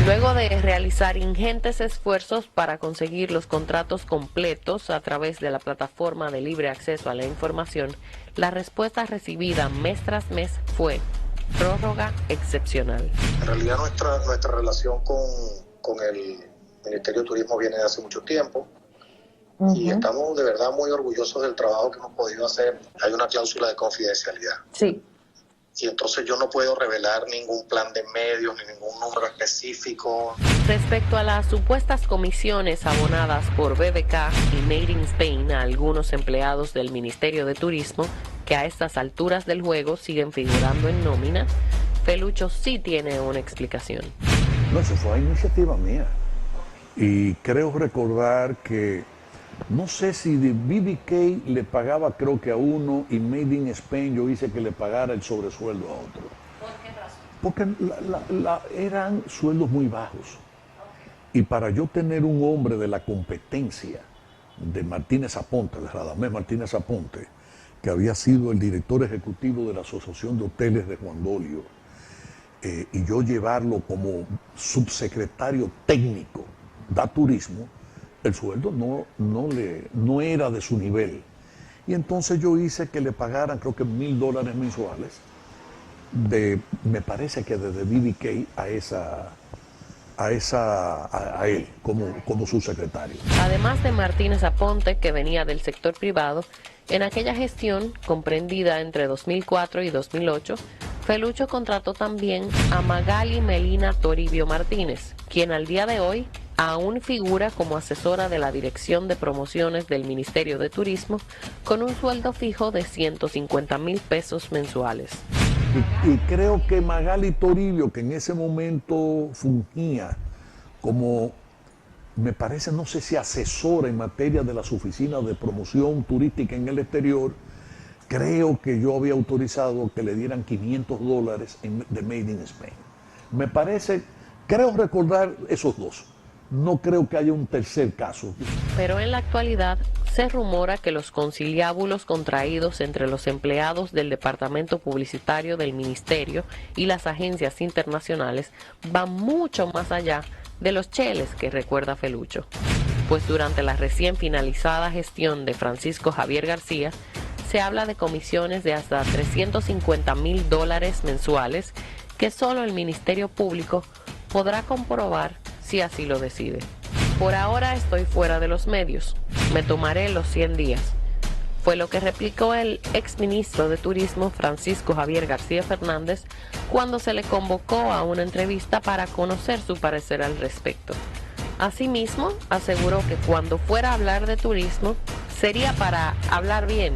Luego de realizar ingentes esfuerzos para conseguir los contratos completos a través de la plataforma de libre acceso a la información, la respuesta recibida mes tras mes fue prórroga excepcional. En realidad nuestra relación con el Ministerio de Turismo viene de hace mucho tiempo y estamos de verdad muy orgullosos del trabajo que hemos podido hacer. Hay una cláusula de confidencialidad. Sí. Y entonces yo no puedo revelar ningún plan de medios ni ningún número específico. Respecto a las supuestas comisiones abonadas por BBK y Made in Spain a algunos empleados del Ministerio de Turismo, que a estas alturas del juego siguen figurando en nómina, Felucho sí tiene una explicación. No, eso fue iniciativa mía. Y creo recordar que, no sé si de BBK le pagaba creo que a uno y Made in Spain yo hice que le pagara el sobresueldo a otro. ¿Por qué razón? Porque eran sueldos muy bajos. Y para yo tener un hombre de la competencia de Martínez Aponte, de Radamés Martínez Aponte, que había sido el director ejecutivo de la Asociación de Hoteles de Juan Dolio, y yo llevarlo como subsecretario técnico de turismo, el sueldo no era de su nivel. Y entonces yo hice que le pagaran creo que $1,000 mensuales, me parece que desde BBK a él como subsecretario. Además de Martínez Aponte, que venía del sector privado, en aquella gestión, comprendida entre 2004 y 2008, Felucho contrató también a Magali Melina Toribio Martínez, quien al día de hoy aún figura como asesora de la Dirección de Promociones del Ministerio de Turismo, con un sueldo fijo de 150,000 pesos mensuales. Y creo que Magali Toribio, que en ese momento fungía como, me parece, no sé si asesora en materia de las oficinas de promoción turística en el exterior, creo que yo había autorizado que le dieran $500 de Made in Spain. Me parece, creo recordar esos dos. No creo que haya un tercer caso. Pero en la actualidad se rumora que los conciliábulos contraídos entre los empleados del departamento publicitario del ministerio y las agencias internacionales van mucho más allá de los cheles que recuerda Felucho. Pues durante la recién finalizada gestión de Francisco Javier García, se habla de comisiones de hasta $350,000 mensuales que solo el Ministerio Público podrá comprobar si así lo decide. Por ahora estoy fuera de los medios. Me tomaré los 100 días. Fue lo que replicó el exministro de Turismo Francisco Javier García Fernández cuando se le convocó a una entrevista para conocer su parecer al respecto. Asimismo, aseguró que cuando fuera a hablar de turismo sería para hablar bien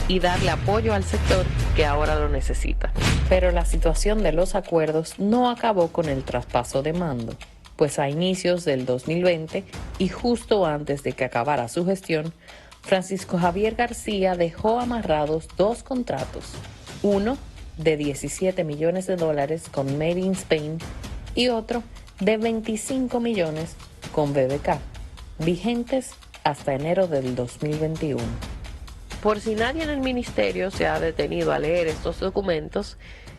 y darle apoyo al sector que ahora lo necesita. Pero la situación de los acuerdos no acabó con el traspaso de mando, pues a inicios del 2020 y justo antes de que acabara su gestión, Francisco Javier García dejó amarrados dos contratos, uno de $17 millones con Made in Spain y otro de 25 millones con BBK, vigentes hasta enero del 2021. Por si nadie en el ministerio se ha detenido a leer estos documentos,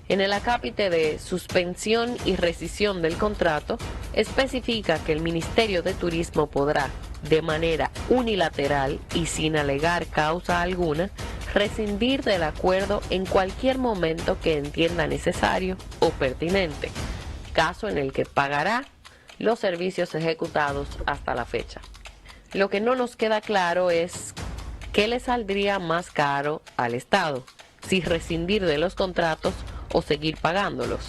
en el acápite de suspensión y rescisión del contrato, especifica que el Ministerio de Turismo podrá, de manera unilateral y sin alegar causa alguna, rescindir del acuerdo en cualquier momento que entienda necesario o pertinente, caso en el que pagará los servicios ejecutados hasta la fecha. Lo que no nos queda claro es qué le saldría más caro al Estado, si rescindir de los contratos o seguir pagándolos,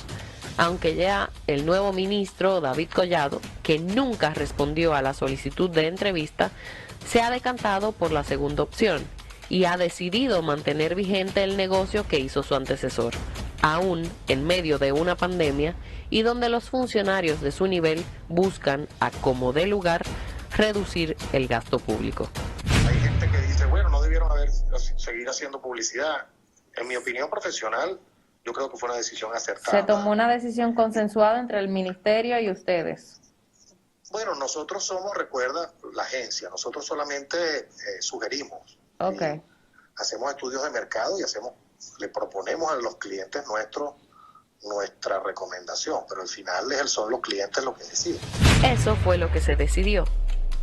aunque ya el nuevo ministro David Collado, que nunca respondió a la solicitud de entrevista, se ha decantado por la segunda opción y ha decidido mantener vigente el negocio que hizo su antecesor, aún en medio de una pandemia y donde los funcionarios de su nivel buscan, a como dé lugar, reducir el gasto público. Hay gente que dice, bueno, no debieron seguir haciendo publicidad. En mi opinión profesional, yo creo que fue una decisión acertada. Se tomó una decisión consensuada entre el ministerio y ustedes. Bueno, nosotros somos, recuerda, la agencia, nosotros solamente sugerimos. Okay. Hacemos estudios de mercado y le proponemos a los clientes nuestros nuestra recomendación, pero al final son los clientes los que deciden. Eso fue lo que se decidió.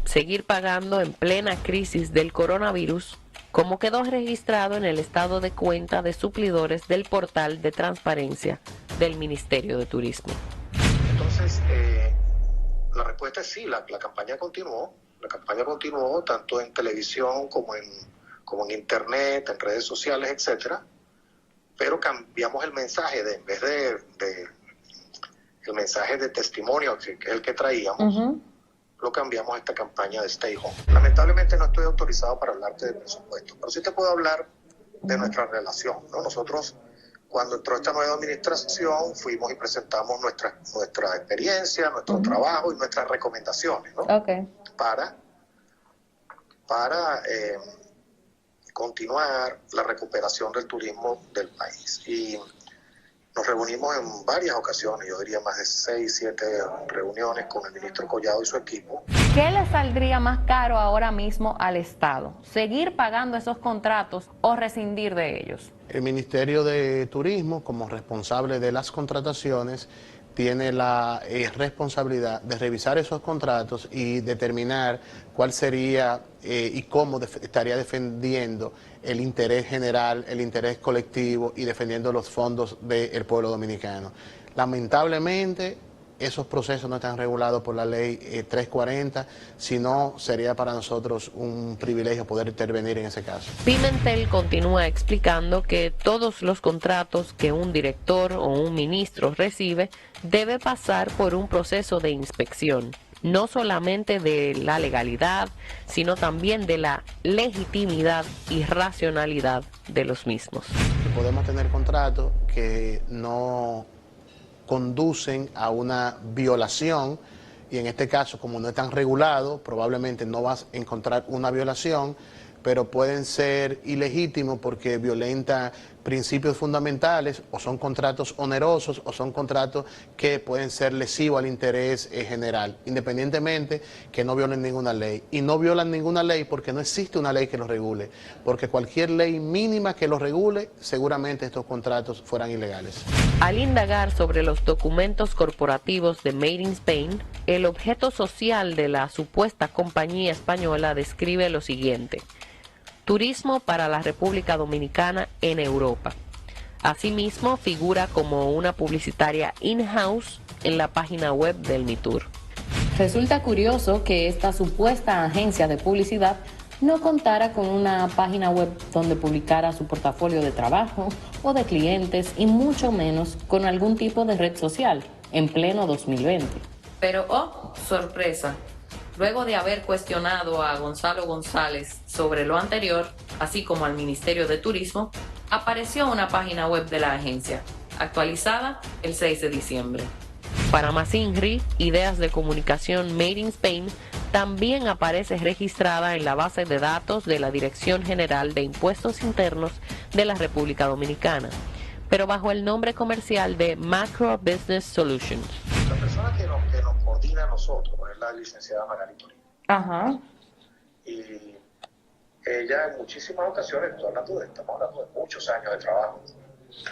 Seguir pagando en plena crisis del coronavirus, como quedó registrado en el estado de cuenta de suplidores del portal de transparencia del Ministerio de Turismo. Entonces, la respuesta es sí, la campaña continuó. La campaña continuó tanto en televisión como en internet, en redes sociales, etcétera. Pero cambiamos el mensaje, en vez de el mensaje de testimonio, que es el que traíamos, lo cambiamos a esta campaña de Stay Home. Lamentablemente no estoy autorizado para hablarte de presupuesto, pero sí te puedo hablar de nuestra relación, ¿no? Nosotros, cuando entró esta nueva administración, fuimos y presentamos nuestra experiencia, nuestro trabajo y nuestras recomendaciones, ¿no? Para continuar la recuperación del turismo del país. Y nos reunimos en varias ocasiones, yo diría más de 6, 7 reuniones con el ministro Collado y su equipo. ¿Qué le saldría más caro ahora mismo al Estado? ¿Seguir pagando esos contratos o rescindir de ellos? El Ministerio de Turismo, como responsable de las contrataciones, tiene la responsabilidad de revisar esos contratos y determinar cuál sería y cómo estaría defendiendo el interés general, el interés colectivo y defendiendo los fondos del pueblo dominicano. Lamentablemente, esos procesos no están regulados por la ley 340, sino sería para nosotros un privilegio poder intervenir en ese caso. Pimentel continúa explicando que todos los contratos que un director o un ministro recibe debe pasar por un proceso de inspección, no solamente de la legalidad, sino también de la legitimidad y racionalidad de los mismos. Podemos tener contratos que no conducen a una violación y en este caso, como no están regulados, probablemente no vas a encontrar una violación, pero pueden ser ilegítimos porque violentan principios fundamentales o son contratos onerosos o son contratos que pueden ser lesivos al interés general, independientemente que no violen ninguna ley. Y no violan ninguna ley porque no existe una ley que los regule, porque cualquier ley mínima que los regule, seguramente estos contratos fueran ilegales. Al indagar sobre los documentos corporativos de Made in Spain, el objeto social de la supuesta compañía española describe lo siguiente: turismo para la República Dominicana en Europa. Asimismo, figura como una publicitaria in-house en la página web del MITUR. Resulta curioso que esta supuesta agencia de publicidad no contara con una página web donde publicara su portafolio de trabajo o de clientes y mucho menos con algún tipo de red social en pleno 2020. Pero, oh, sorpresa. Luego de haber cuestionado a Gonzalo González sobre lo anterior, así como al Ministerio de Turismo, apareció una página web de la agencia, actualizada el 6 de diciembre. Para Masingri, Ideas de Comunicación Made in Spain también aparece registrada en la base de datos de la Dirección General de Impuestos Internos de la República Dominicana, pero bajo el nombre comercial de Macro Business Solutions. La persona que nos coordina a nosotros es la licenciada Magali Torino. Ajá. Y ella en muchísimas ocasiones, estamos hablando de muchos años de trabajo.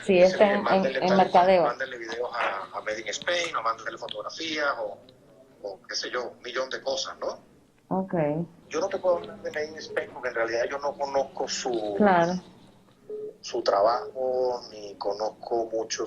Sí, está en mercadeo. Mándenle videos a Made in Spain, o mándenle fotografías, o qué sé yo, un millón de cosas, ¿no? Ok. Yo no te puedo hablar de Made in Spain porque en realidad yo no conozco su trabajo, ni conozco mucho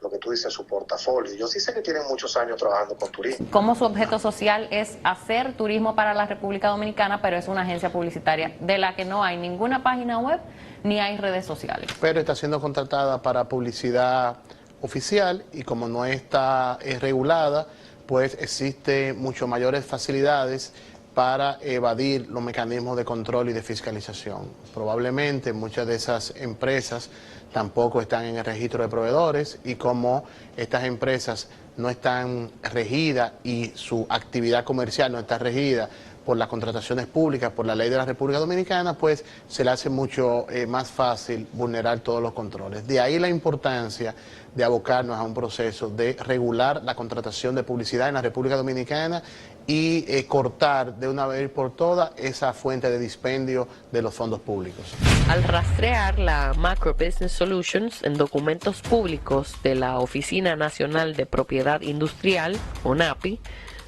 lo que tú dices, su portafolio. Yo sí sé que tienen muchos años trabajando con turismo. Como su objeto social es hacer turismo para la República Dominicana, pero es una agencia publicitaria de la que no hay ninguna página web ni hay redes sociales. Pero está siendo contratada para publicidad oficial y como no está regulada, pues existen mucho mayores facilidades para evadir los mecanismos de control y de fiscalización. Probablemente muchas de esas empresas tampoco están en el registro de proveedores y como estas empresas no están regidas y su actividad comercial no está regida por las contrataciones públicas, por la ley de la República Dominicana, pues se le hace mucho más fácil vulnerar todos los controles. De ahí la importancia de abocarnos a un proceso de regular la contratación de publicidad en la República Dominicana y cortar de una vez por todas esa fuente de dispendio de los fondos públicos. Al rastrear la Macro Business Solutions en documentos públicos de la Oficina Nacional de Propiedad Industrial, ONAPI,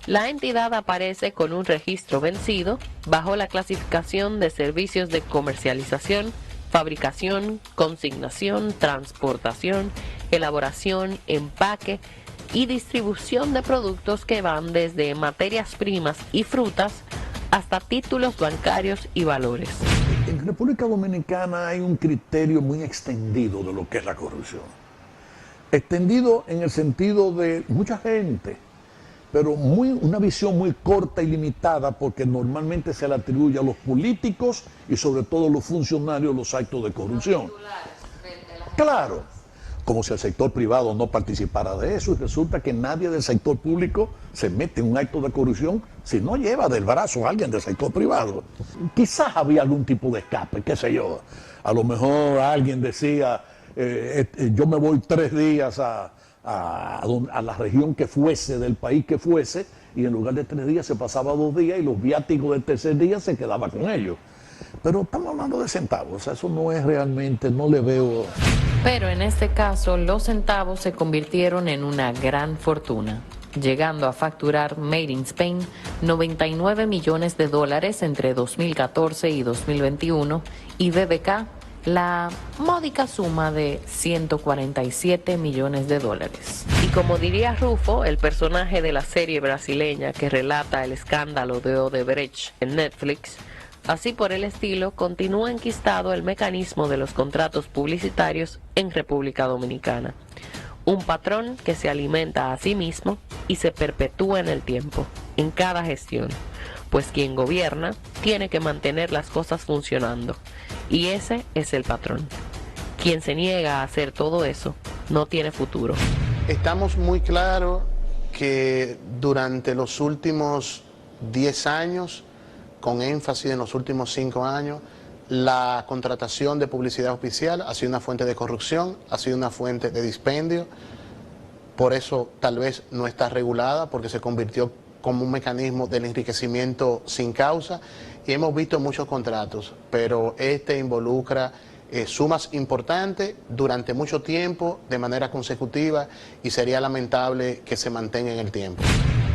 la entidad aparece con un registro vencido bajo la clasificación de servicios de comercialización, fabricación, consignación, transportación, elaboración, empaque y distribución de productos que van desde materias primas y frutas hasta títulos bancarios y valores. En República Dominicana hay un criterio muy extendido de lo que es la corrupción. Extendido en el sentido de mucha gente, pero una visión muy corta y limitada, porque normalmente se le atribuye a los políticos y sobre todo a los funcionarios los actos de corrupción. Claro, como si el sector privado no participara de eso, y resulta que nadie del sector público se mete en un acto de corrupción si no lleva del brazo a alguien del sector privado. Quizás había algún tipo de escape, qué sé yo. A lo mejor alguien decía, yo me voy 3 días a la región que fuese, del país que fuese, y en lugar de 3 días se pasaba 2 días y los viáticos del tercer día se quedaba con ellos. Pero estamos hablando de centavos, eso no es realmente, no le veo... Pero en este caso los centavos se convirtieron en una gran fortuna, llegando a facturar Made in Spain $99 millones entre 2014 y 2021 y BBK la módica suma de $147 millones. Y como diría Rufo, el personaje de la serie brasileña que relata el escándalo de Odebrecht en Netflix, así por el estilo, continúa enquistado el mecanismo de los contratos publicitarios en República Dominicana. Un patrón que se alimenta a sí mismo y se perpetúa en el tiempo, en cada gestión, pues quien gobierna tiene que mantener las cosas funcionando, y ese es el patrón. Quien se niega a hacer todo eso no tiene futuro. Estamos muy claros que durante los últimos 10 años, con énfasis en los últimos 5 años, la contratación de publicidad oficial ha sido una fuente de corrupción, ha sido una fuente de dispendio. Por eso tal vez no está regulada, porque se convirtió como un mecanismo del enriquecimiento sin causa, y hemos visto muchos contratos, pero este involucra sumas importantes durante mucho tiempo, de manera consecutiva, y sería lamentable que se mantenga en el tiempo.